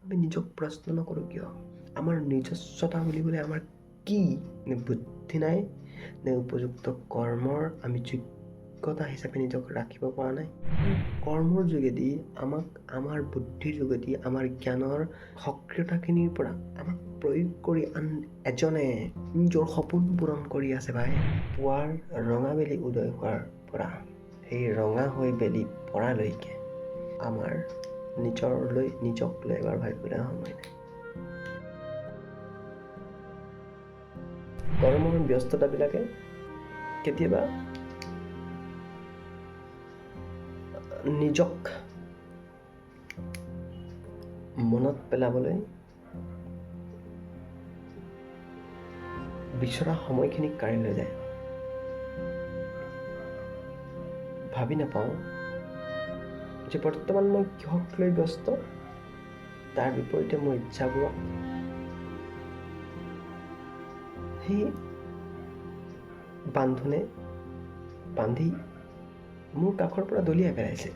আমি নিজক প্ৰশ্ন নকৰোঁ কিয়? আমাৰ নিজস্বতা বুলিবলৈ আমাৰ কি? নে বুদ্ধি নাই, নে উপযুক্ত কৰ্মৰ আমি যোগ্যতা হিচাপে নিজক ৰাখিব পৰা নাই? কৰ্মৰ যোগেদি আমাক আমাৰ বুদ্ধিৰ যোগেদি আমাৰ জ্ঞানৰ সক্ৰিয়তাখিনিৰ পৰা আমাক প্ৰয়োগ কৰি আন এজনে নিজৰ সপোন পূৰণ কৰি আছে ভাই। পুৱাৰ ৰঙা বেলি উদয় হোৱাৰ পৰা সেই ৰঙা হৈ বেলি পৰালৈকে আমাৰ নিজক লৈ এবাৰ ভাবিবলৈ সময় নাই। কৰ্মৰ ব্যস্ততাবিলাকে কেতিয়াবা নিজক মনত পেলাবলৈ বিচৰা সময়খিনিক কাঢ়ি লৈ যায়। ভাবি নাপাওঁ যে বৰ্তমান মই কিহক লৈ ব্যস্ত, তাৰ বিপৰীতে মোৰ ইচ্ছাবোৰক সেই বান্ধোনে বান্ধি মোৰ কাষৰ পৰা দলিয়াই পেলাইছে।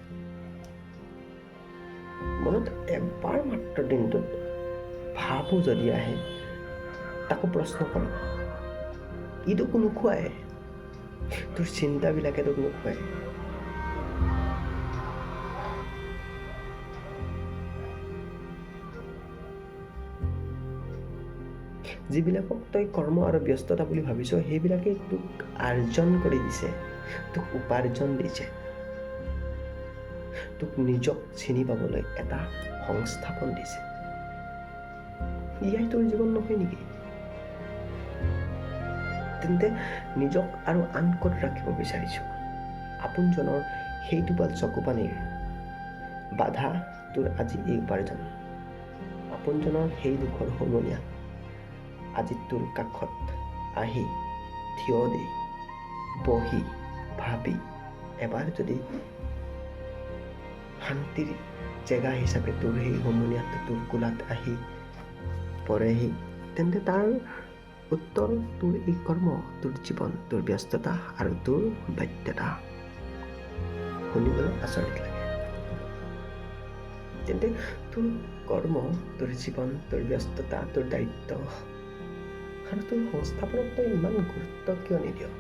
মনত এবাৰ মাত্ৰ দিনটোত ভাবো যদি আহে, তাকো প্ৰশ্ন কৰোঁ, ইটোকো নোখোৱাই, তোৰ চিন্তাবিলাকে তোক নোখোৱাই। যিবিলাকক তই কৰ্ম আৰু ব্যস্ততা বুলি ভাবিছ, সেইবিলাকে তোক আৰ্জন কৰি দিছে, তোক উপাৰ্জন দিছে, তোক নিজক চিনি পাবলৈ এটা সংস্থাপন দিছে। এয়াই তোৰ জীৱন নহয় নেকি? তেন্তে নিজক আৰু আন ক'ত ৰাখিব বিচাৰিছ? আপোনজনৰ সেই টোপাল চকুপানীৰ বাধা তোৰ আজি এই উপাৰ্জন। আপোনজনৰ সেই দুখৰ সমনীয়া আজি তোৰ কাষত আহি থিয় দি বহি ভাবি এবাৰ যদি শান্তিৰ জেগা হিচাপে তোৰ সেই সমনীয়াটো তোৰ কোলাত আহি পৰেহি, তেন্তে তাৰ উত্তৰ তোৰ এই কৰ্ম, তোৰ জীৱন, তোৰ ব্যস্ততা আৰু তোৰ বাধ্যতা। শুনিবলৈ আচৰিত লাগে। তেন্তে তোৰ কৰ্ম, তোৰ জীৱন, তোৰ ব্যস্ততা, তোৰ দায়িত্ব আৰু তোৰ সংস্থাপনক তই ইমান গুৰুত্ব কিয় নিদিয়?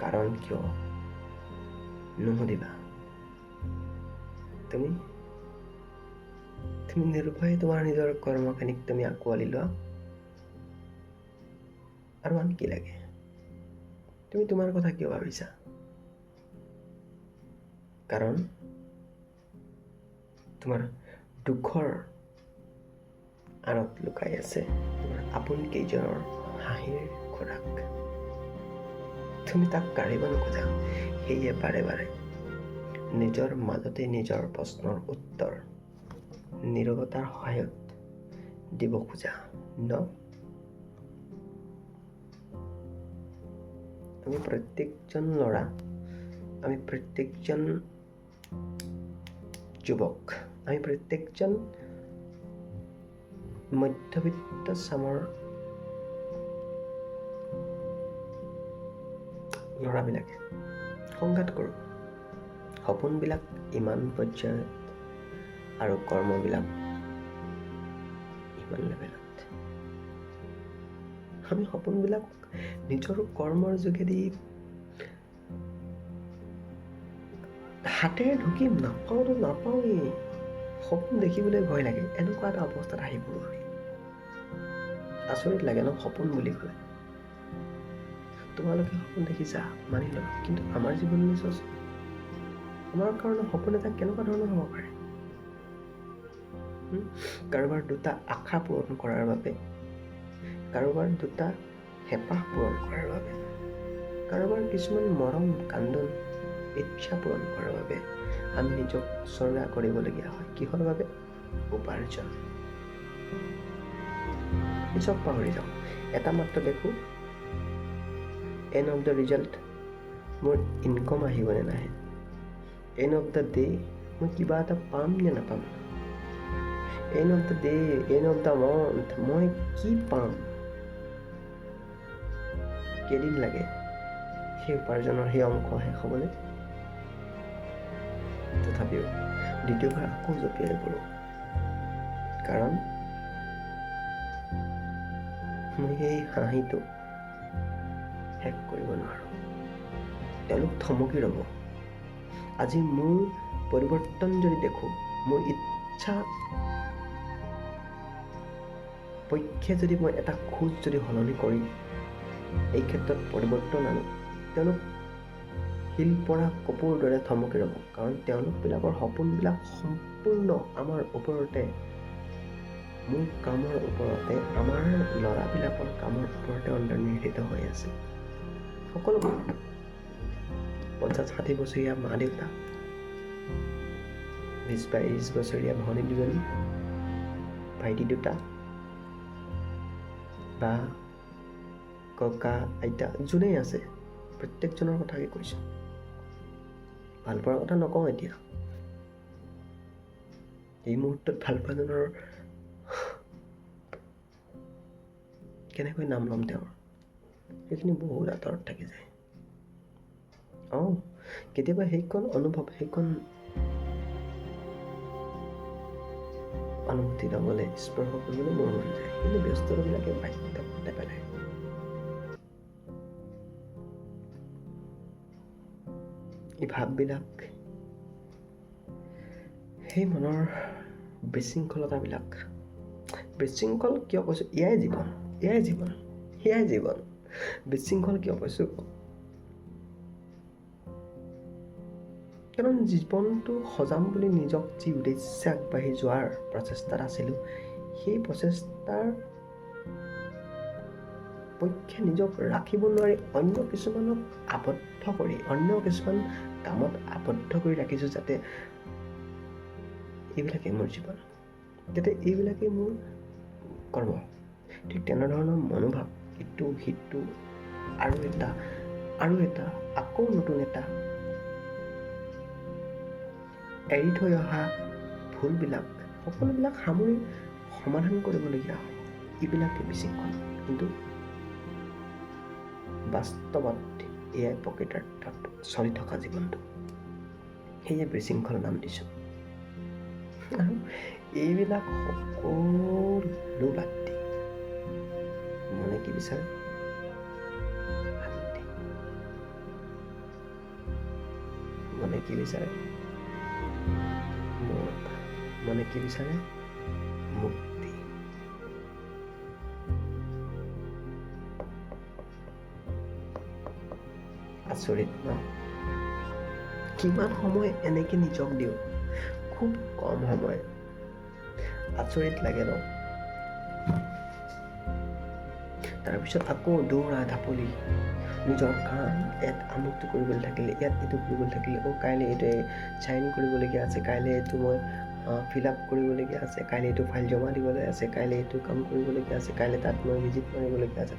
কাৰণ কিয় নুসুধিবা? তুমি নিৰ্ভয়ে তোমাৰ নিজৰ কৰ্মখিনিক তুমি আঁকোৱালি লোৱা, আৰু আন কি লাগে? তুমি তোমাৰ কথা কিয় ভাবিছা? কাৰণ তোমাৰ দুখৰ আঁৰত লুকাই আছে তোমাৰ আপোন কেইজনৰ হাঁহিৰ খোৰাক। তুমি তাক কাঢ়িব নোখোজা, সেয়ে বাৰে বাৰে নিজৰ মাজতে নিজৰ প্ৰশ্নৰ উত্তৰ নীৰৱতাৰ সহায়ত দিব খোজা ন? আমি প্ৰত্যেকজন ল'ৰা, আমি প্ৰত্যেকজন যুৱক, আমি প্ৰত্যেকজন মধ্যবিত্ত চামৰ ল'ৰাবিলাকে সংঘাত কৰোঁ। সপোনবিলাক ইমান পৰ্যায়ত আৰু কৰ্মবিলাক ইমান লেভেলত। আমি সপোনবিলাক নিজৰ কৰ্মৰ যোগেদি হাতেৰে ঢুকি নাপাওঁৱেই। সপোন দেখিবলৈ ভয় লাগে, এনেকুৱা এটা অৱস্থাত আহি পৰোঁ। আচৰিত লাগে ন সপোন বুলি ক'লে? তোমালোকে সপোন দেখিছা মানি লওঁ, কিন্তু আমাৰ জীৱনলৈ চোৱাচোন, আমাৰ কাৰণে সপোন এটা কেনেকুৱা ধৰণৰ হ'ব পাৰে? কাৰোবাৰ দুটা আশা পূৰণ কৰাৰ বাবে, কাৰোবাৰ দুটা হেঁপাহ পূৰণ কৰাৰ বাবে, কাৰোবাৰ কিছুমান মৰম কান্দোন ইচ্ছা পূৰণ কৰাৰ বাবে আমি নিজক উচৰ্গা কৰিবলগীয়া হয়। কিহৰ বাবে? উপাৰ্জন। চব পাহৰি যাওঁ, এটা মাত্ৰ দেখোঁ, এণ্ড অফ দ্য ৰিজাল্ট মোৰ ইনকম আহিব নে নাহে, এণ্ড অফ দ্য ডে মই কিবা এটা পাম নে নাপাম, and of the day, and of the month মই কি পাম। কেইদিন লাগে সেই উপাৰ্জনৰ সেই অংশ শেষ হ'বলৈ? তথাপিও দ্বিতীয়বাৰ আকৌ জঁপিয়াই পৰোঁ, কাৰণ মই সেই হাঁহিটো শেষ কৰিব নোৱাৰোঁ। তেওঁলোক থমকি ৰ'ব। আজি মোৰ পৰিৱৰ্তন যদি দেখোঁ, মোৰ ইচ্ছা পক্ষে যদি মই এটা খোজ যদি সলনি কৰি এই ক্ষেত্ৰত পৰিৱৰ্তন আনো, তেওঁলোক শিল পৰা কপোৰ দৰে থমকি ৰ'ব, কাৰণ তেওঁলোকবিলাকৰ সপোনবিলাক সম্পূৰ্ণ আমাৰ ওপৰতে, মোৰ কামৰ ওপৰতে, আমাৰ ল'ৰাবিলাকৰ কামৰ ওপৰতে অন্তৰ্নিহিত হৈ আছে। সকলোবোৰ 50-60 বছৰীয়া মা দেউতা, 20-22 বছৰীয়া ভনী দুজনী, ভাইটি দুটা, বা ককা আইতা যোনেই আছে, প্ৰত্যেকজনৰ কথাকে কৈছোঁ। ভাল পোৱাৰ কথা নকওঁ এতিয়া। এই মুহূৰ্তত ভাল পোৱাজনৰ কেনেকৈ নাম ল'ম তেওঁৰ, সেইখিনি বহুত আঁতৰত থাকি যায়। কেতিয়াবা সেইকণ অনুভৱ, সেইকণ অনুভূতি ল'বলৈ, স্পৰ্শ কৰিবলৈ মোৰ মন যায়, কিন্তু ব্যস্ততাবিলাকে বাধ্য নেপেলায়। এই ভাৱবিলাক, সেই মনৰ বিশৃংখলতাবিলাক, বিশৃংখল কিয় কৈছোঁ? এয়াই জীৱন, এয়াই জীৱন, সেয়াই জীৱন। বিশৃংখল কিয় কৈছোঁ? কাৰণ জীৱনটো সজাম বুলি নিজক যি উদ্দেশ্যে আগবাঢ়ি যোৱাৰ প্ৰচেষ্টাত আছিলোঁ, সেই প্ৰচেষ্টাৰ পক্ষে নিজক ৰাখিব নোৱাৰি অন্য কিছুমানক আবদ্ধ কৰি, অন্য কিছুমান কামত আবদ্ধ কৰি ৰাখিছোঁ, যাতে এইবিলাকেই মোৰ জীৱন, যাতে এইবিলাকেই মোৰ কৰ্ম। ঠিক তেনেধৰণৰ মনোভাৱ, ইটো সিটো, আৰু এটা, আকৌ নতুন এটা, এৰি থৈ অহা ভুলবিলাক, সকলোবিলাক সামৰি সমাধান কৰিবলগীয়া হয়। এইবিলাকে বিশৃংখল, কিন্তু বাস্তৱত এয়াই প্ৰকৃতাৰ্থত চলি থকা জীৱনটো। সেয়ে বিশৃংখল নাম দিছোঁ। আৰু এইবিলাক সকলো বাদ দি মনে কি বিচাৰে? শান্তি। মনে কি বিচাৰে? মমতা। মনে কি বিচাৰে? মুক্তি। আচৰিত ন? কিমান সময় এনেকে নিজক দিওঁ, খুব কম সময়। আচৰিত লাগে ন? তাৰপিছত আকৌ দৌৰা ঢাপলি, নিজৰ কাম, ইয়াত আমুকটো কৰিবলৈ থাকিলে, ইয়াত এইটো কৰিবলৈ থাকিলে, কাইলৈ এইটো চাইন কৰিবলগীয়া আছে, কাইলৈ এইটো মই ফিল আপ কৰিবলগীয়া আছে, কাইলৈ এইটো ফাইল জমা দিবলৈ আছে, কাইলৈ এইটো কাম কৰিবলগীয়া আছে, কাইলৈ তাত মই ভিজিট মাৰিবলগীয়া আছে,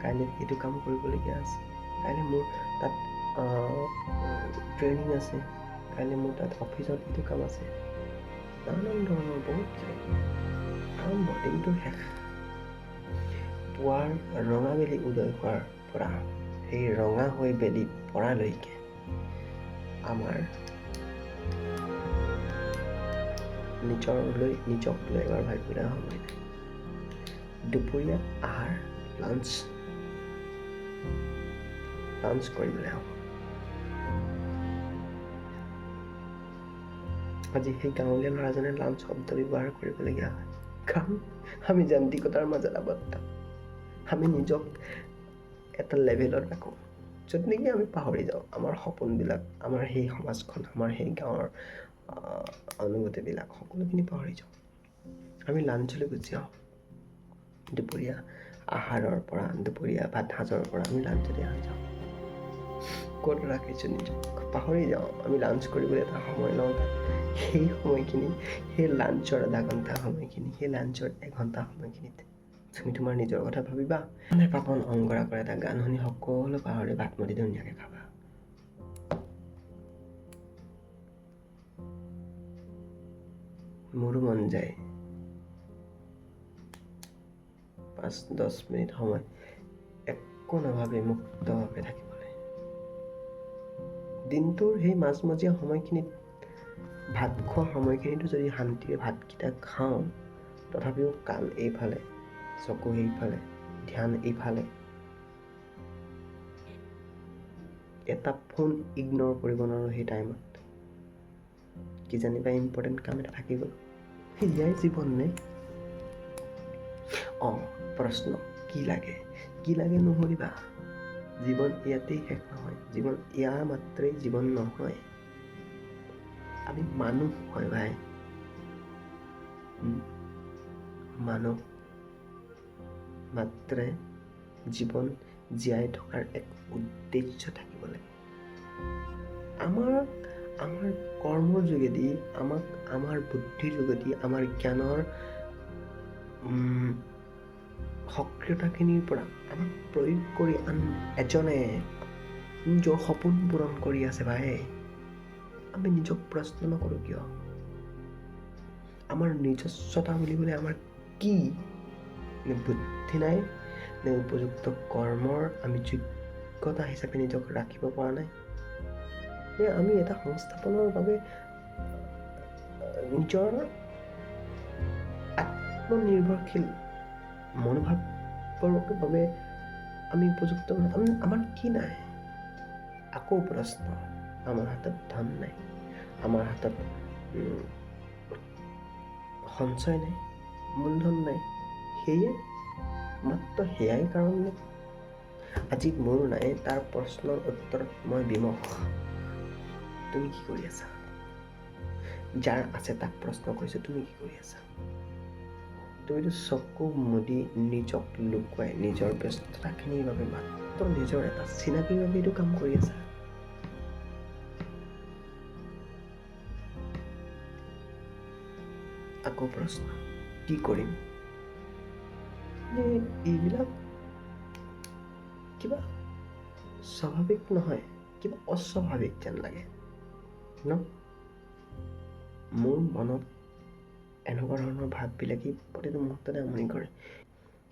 কাইলৈ এইটো কাম কৰিবলগীয়া আছে, কাইলৈ মোৰ তাত ট্ৰেইনিং আছে, কাইলৈ মোৰ তাত অফিচত এইটো কাম আছে, নানান ধৰণৰ বহুত আৰম্ভ, দিনটো শেষ। পুৱাৰ ৰঙা বেলি উদয় হোৱাৰ পৰা সেই ৰঙা হৈ বেলি পৰালৈকে আমাৰ নিজক লৈ এবাৰ ভাবিবলৈ সময় নাই। দুপৰীয়া আহাৰ, লাঞ্চ কৰিবলৈ হ'ব। আজি সেই গাঁৱলীয়া ল'ৰাজনে লাঞ্চ শব্দ ব্যৱহাৰ কৰিবলগীয়া হয়, কাৰণ আমি যান্ত্ৰিকতাৰ মাজত আবদ্ধ। আমি নিজক এটা লেভেলত ৰাখোঁ, য'ত নেকি আমি পাহৰি যাওঁ আমাৰ সপোনবিলাক, আমাৰ সেই সমাজখন, আমাৰ সেই গাঁৱৰ অনুভূতিবিলাক, সকলোখিনি পাহৰি যাওঁ। আমি লাঞ্চলৈ গুচি যাওঁ। দুপৰীয়া আহাৰৰ পৰা, দুপৰীয়া ভাত সাজৰ পৰা আমি লাঞ্চলৈ যাওঁ। ক'ত ৰাখিছোঁ নিজক, পাহৰি যাওঁ। আমি লাঞ্চ কৰিবলৈ এটা সময় লওঁ, তাত সেই সময়খিনি, সেই লাঞ্চৰ আধা ঘণ্টা সময়খিনি, সেই লাঞ্চৰ এঘণ্টা সময়খিনিত তুমি তোমাৰ নিজৰ কথা ভাবিবা, মানে পাপন অংগৰাকৰ এটা গান শুনি সকলো পাহৰি ভাত মুঠি ধুনীয়াকৈ খাবা। মোৰো মন যায় 5-10 মিনিট সময় একো নাভাবি মুক্তভাৱে থাকিবলৈ। দিনটোৰ সেই মাজমজীয়া সময়খিনিত ভাত খোৱা সময়খিনিতো যদি শান্তিৰে ভাতকেইটা খাওঁ, তথাপিও কাণ এইফালে, চকু এইফালে, ধ্যান এইফালে, এটা ফোন ইগন'ৰ কৰিব নোৱাৰোঁ সেই টাইমত। কিজানিবা ইম্পৰ্টেণ্ট কাম এটা থাকি গ'ল। সেয়াই জীৱন নে? প্ৰশ্ন কি লাগে নুসুধিবা। জীৱন ইয়াতেই শেষ নহয়। জীৱন ইয়াৰ মাত্ৰেই জীৱন নহয়। আমি মানুহ হয় ভাই। মানুহ মাত্ৰে জীৱন জীয়াই থকাৰ এক উদ্দেশ্য থাকিব লাগে। আমাৰ কৰ্মৰ যোগেদি, আমাৰ বুদ্ধিৰ যোগেদি, আমাৰ জ্ঞানৰ সক্ৰিয়তাখিনিৰ পৰা আমাক প্ৰয়োগ কৰি আন এজনে নিজৰ সপোন পূৰণ কৰি আছে ভাই। আমি নিজক প্ৰশ্ন নকৰোঁ কিয়? আমাৰ নিজস্বতা বুলিবলৈ আমাৰ কি? নে বুদ্ধি নাই, নে উপযুক্ত কৰ্মৰ আমি যোগ্যতা হিচাপে নিজক ৰাখিব পৰা নাই, নে আমি এটা সংস্থাপনৰ বাবে নিজৰ আত্মনিৰ্ভৰশীল মনোভাৱৰ বাবে আমি উপযুক্ত নহয়? আমাৰ কি নাই? আকৌ প্ৰশ্ন, আমাৰ হাতত ধন নাই, আমাৰ হাতত সঞ্চয় নাই, মূলধন নাই। মাত্ৰ সেয়াই কাৰণ আজি মোৰ নাই, তাৰ প্ৰশ্নৰ উত্তৰত মই বিমুখ। তুমি কি কৰি আছা? যাৰ আছে তাক প্ৰশ্ন কৰিছো, তুমি কি কৰি আছা? তুমিতো চকু মুদি নিজক লুকুৱাই নিজৰ ব্যস্ততাখিনিৰ বাবে, মাত্ৰ নিজৰ এটা চিনাকিৰ বাবে এইটো কাম কৰি আছা। আকৌ প্ৰশ্ন, কি কৰিম? এইবিলাক কিবা স্বাভাৱিক নহয়, কিবা অস্বাভাৱিক যেন লাগে ন? মোৰ মনত এনেকুৱা ধৰণৰ ভাৱবিলাকেই প্ৰতিটো মুহূৰ্ততে আমনি কৰে।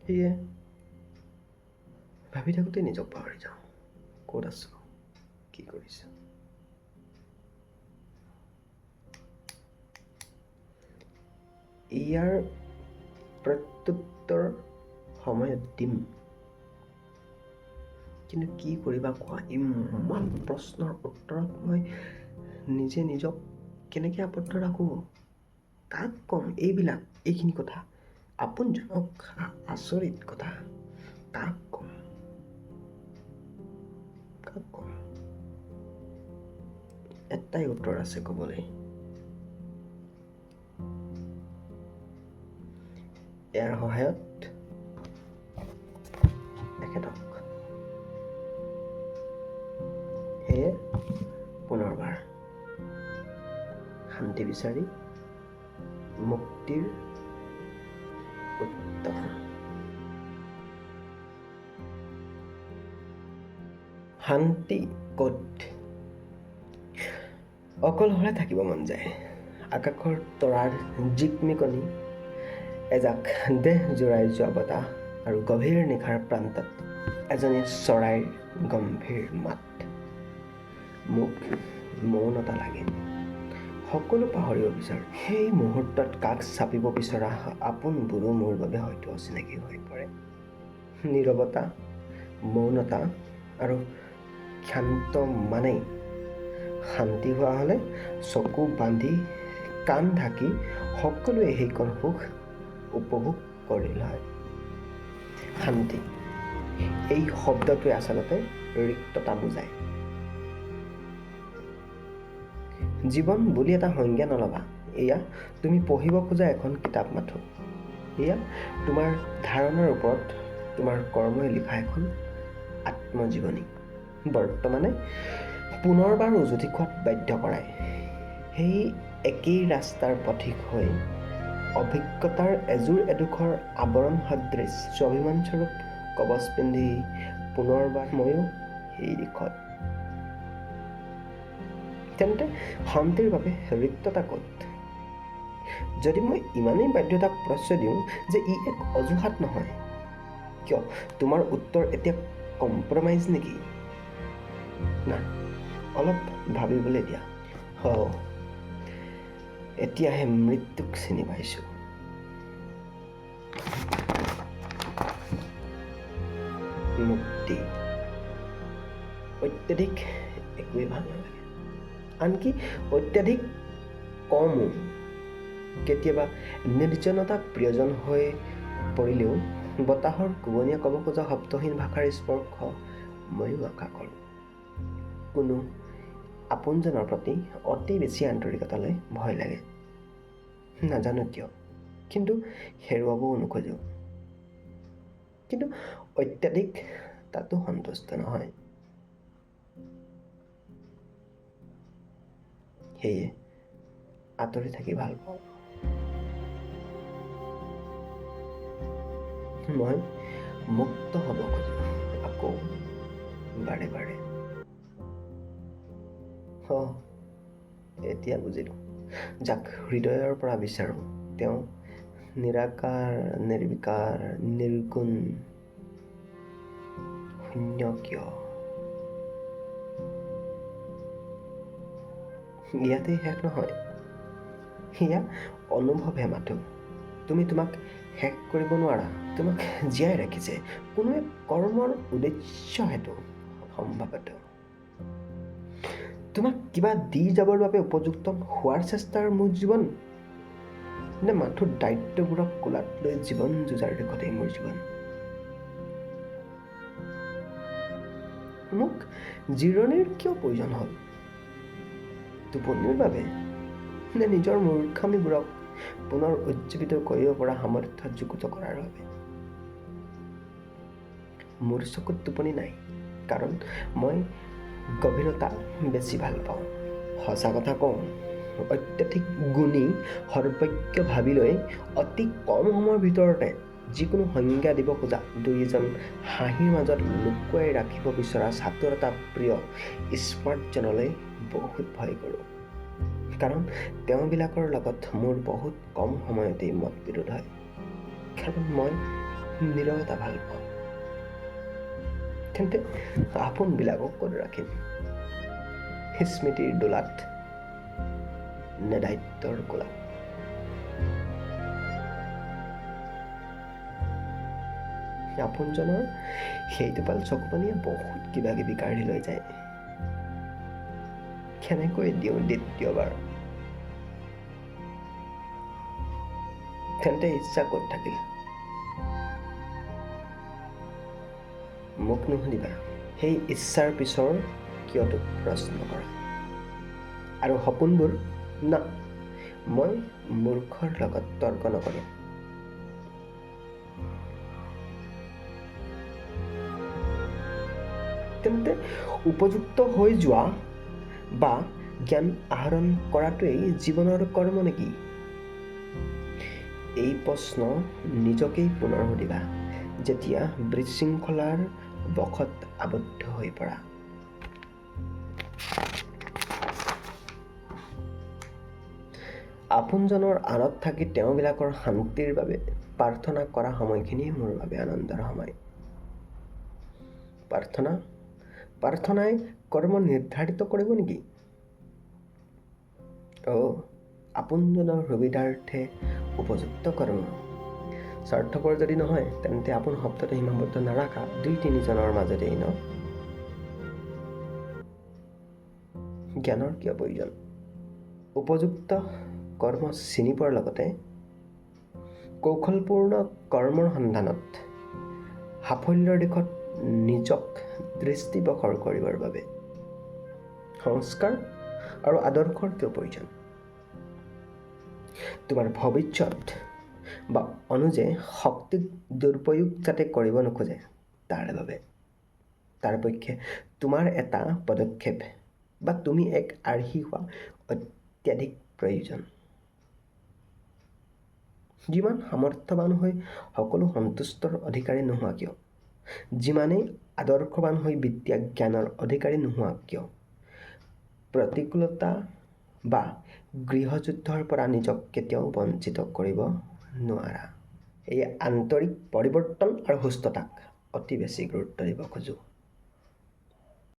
সেয়ে ভাবি থাকোঁতে নিজক পাহৰি যাওঁ। ক'ত আছো, কি কৰিছো? ইয়াৰ প্ৰত্যুত্তৰ সময়ত দিম, কিন্তু কি কৰিবা কোৱা? ইমান প্ৰশ্নৰ উত্তৰত মই নিজে নিজক কেনেকৈ আবদ্ধ ৰাখোঁ? কাক ক'ম এইখিনি কথা? আপোনজনক? আচৰিত কথা। কাক ক'ম? এটাই উত্তৰ আছে ক'বলৈ, ইয়াৰ সহায়ত এখেতক। সেয়ে পুনৰবাৰ শান্তি বিচাৰি মুক্তিৰ উত্তম। শান্তি ক'ত? অকলশৰে থাকিব মন যায়। আকাশৰ তৰাৰ জিকমিকনি, এজাক দেহ জোৰাই যোৱা বতাহ, আৰু গভীৰ নিশাৰ প্ৰান্তত এজনী চৰাইৰ গম্ভীৰ মাত। মোক মৌনতা লাগে। সকলো পাহৰিব বিচাৰোঁ। সেই মুহূৰ্তত কাষ চাপিব বিচৰা আপোনবোৰো মোৰ বাবে হয়তো অচিনাকি হৈ পৰে। নীৰৱতা, মৌনতা আৰু ক্ষান্ত মানেই শান্তি হোৱা হ'লে চকু বান্ধি কাণ ঢাকি সকলোৱে সেইকণ সুখ উপভোগ কৰিল হয়। শান্তি এই শব্দটোৱে আচলতে ৰিক্ততা বুজায়। জীৱন বুলি এটা সংজ্ঞা নল'বা। এয়া তুমি পঢ়িব খোজা এখন কিতাপ মাথো। এয়া তোমাৰ ধাৰণাৰ ওপৰত তোমাৰ কৰ্মই লিখা এখন আত্মজীৱনী। বৰ্তমানে পুনৰবাৰ উজুতি খোৱাত বাধ্য কৰায়। সেই একেই ৰাস্তাৰ পথিক হৈ অভিজ্ঞতাৰ এডোখৰ আৱৰণ সদৃশ স্বাভিমানস্বৰূপ কবচ পিন্ধি পুনৰবাৰ ময়ো সেই দিশত। তেন্তে শান্তিৰ বাবে ৰিক্ততা ক'ত? যদি মই ইমানেই বাধ্যতাক প্ৰশ্ৰয় দিওঁ যে ই এক অজুহাত নহয়, কিয় তোমাৰ উত্তৰ এতিয়া কম্প্ৰমাইজ নেকি? না, অলপ ভাবিবলৈ দিয়া। এতিয়াহে মৃত্যুক চিনি পাইছোঁ। মুক্তি অত্যাধিক একোৱেই ভাল নালাগে, আনকি অত্যাধিক কমো। কেতিয়াবা নিৰ্জনতা প্ৰিয়জন হৈ পৰিলেও বতাহৰ কোবনীয়া ক'ব খোজা শব্দহীন ভাষাৰ স্পৰ্শ ময়ো আশা কৰোঁ। কোনো আপোনজনৰ প্ৰতি অতি বেছি আন্তৰিকতালৈ ভয় লাগে, নাজানো কিয়, কিন্তু হেৰুৱাবও নোখোজোঁ। কিন্তু অত্যাধিক তাতো সন্তুষ্ট নহয়। সেয়ে আঁতৰি থাকি ভাল পাওঁ। মই মুক্ত হ'ব খোজোঁ আকৌ বাৰে বাৰে। এতিয়া বুজিলোঁ, যাক হৃদয়ৰ পৰা বিচাৰোঁ তেওঁ নিৰাকাৰ, নিৰ্বিকাৰ, নিৰ্গুণ, শূন্য কিয়? ইয়াতেই শেষ নহয়, সেয়া অনুভৱহে মাথো। তুমি তোমাক শেষ কৰিব নোৱাৰা, তোমাক জীয়াই ৰাখিছে কোনোৱে কৰ্মৰ উদ্দেশ্য হেতু সম্ভৱত। তোমাক কিবা দি যাবৰ বাবে উপযুক্ত হোৱাৰ চেষ্টাৰ মোৰ জীৱন, নে মাথো দায়িত্ববোৰক কোলাত লৈ জীৱন যুঁজাৰ দেশতেই মোৰ জীৱন। মোক জিৰণিৰ কিয় প্ৰয়োজন হ'ল? টোপনিৰ বাবে, নে নিজৰ মূৰ্খামিবোৰক পুনৰ উজ্জীৱিত কৰিব পৰা সামৰ্থ্য যুগুত কৰাৰ বাবে? মোৰ চকুত টোপনি নাই, কাৰণ মই গভীৰতা বেছি ভাল পাওঁ। সঁচা কথা কওঁ, অত্যাধিক গুণী সৰ্বজ্ঞ ভাবি লৈ অতি কম সময়ৰ ভিতৰতে যিকোনো সংজ্ঞা দিব খোজা দুই এজন হাঁহিৰ মাজত লুকুৱাই ৰাখিব বিচৰা চাতুৰতা প্ৰিয় স্মাৰ্টজনলৈ বহুত ভয় কৰোঁ। কাৰণ তেওঁবিলাকৰ লগত মোৰ বহুত কম সময়তেই মতবিৰোধ হয়। কাৰণ মই নীৰৱতা ভাল পাওঁ। তেন্তে আপোনবিলাকক ক'ত ৰাখিম? স্মৃতিৰ দোলাত নে দায়িত্বৰ কোলাত? আপোনজনৰ সেই টোপাল চকুপানীয়ে বহুত কিবা কিবি কাঢ়ি লৈ যায়। কেনেকৈ দিওঁ দ্বিতীয়বাৰ? তেন্তে ইচ্ছা ক'ত থাকিল? মোক নুসুধিবা সেই ইচ্ছাৰ পিছৰ কিয়তো প্ৰশ্ন কৰা। আৰু সপোনবোৰ না, মই মূৰ্খৰ লগত তৰ্ক নকৰোঁ। তেন্তে উপযুক্ত হৈ যোৱা বা জ্ঞান আহৰণ কৰাটোৱেই জীৱনৰ কৰ্ম নেকি? এই প্ৰশ্ন নিজকেই পুনৰ সুধিবা যেতিয়া বিশৃংখলাৰ বশত আবদ্ধ হৈ পৰা। আপোনজনৰ আঁৰত থাকি তেওঁবিলাকৰ শান্তিৰ বাবে প্ৰাৰ্থনা কৰা সময়খিনি মোৰ বাবে আনন্দৰ সময়। প্ৰাৰ্থনাই কৰ্ম নিৰ্ধাৰিত কৰিব নেকি? আপোনজনৰ সুবিধাৰ্থে উপযুক্ত কৰ্ম। স্বাৰ্থপৰ যদি নহয়, তেন্তে আপোন শব্দটো সীমাবদ্ধ নাৰাখা দুই তিনিজনৰ মাজতেই ন? জ্ঞানৰ কিয় প্ৰয়োজন? উপযুক্ত কৰ্ম চিনি পোৱাৰ লগতে কৌশলপূৰ্ণ কৰ্মৰ সন্ধানত সাফল্যৰ দিশত নিজক দৃষ্টিপ্ৰখৰ কৰিবৰ বাবে সংস্কাৰ আৰু আদৰ্শৰ কিয় প্ৰয়োজন? তোমাৰ ভৱিষ্যত বা অনুজে শক্তিক দুৰুপয়োগ যাতে কৰিব নোখোজে তাৰ বাবে। তাৰ পক্ষে তোমাৰ এটা পদক্ষেপ বা তুমি এক আৰ্হি হোৱা অত্যাধিক প্ৰয়োজন। যিমান সামৰ্থ্যৱান হৈ সকলো সন্তুষ্টৰ অধিকাৰী নোহোৱা কিয়, যিমানেই আদৰ্শৱান হৈ বিদ্যা জ্ঞানৰ অধিকাৰী নোহোৱা কিয়, প্ৰতিকূলতা বা গৃহযুদ্ধৰ পৰা নিজক কেতিয়াও বঞ্চিত কৰিব নোৱাৰা। এই আন্তৰিক পৰিৱৰ্তন আৰু সুস্থতাক অতি বেছি গুৰুত্ব দিব খোজোঁ।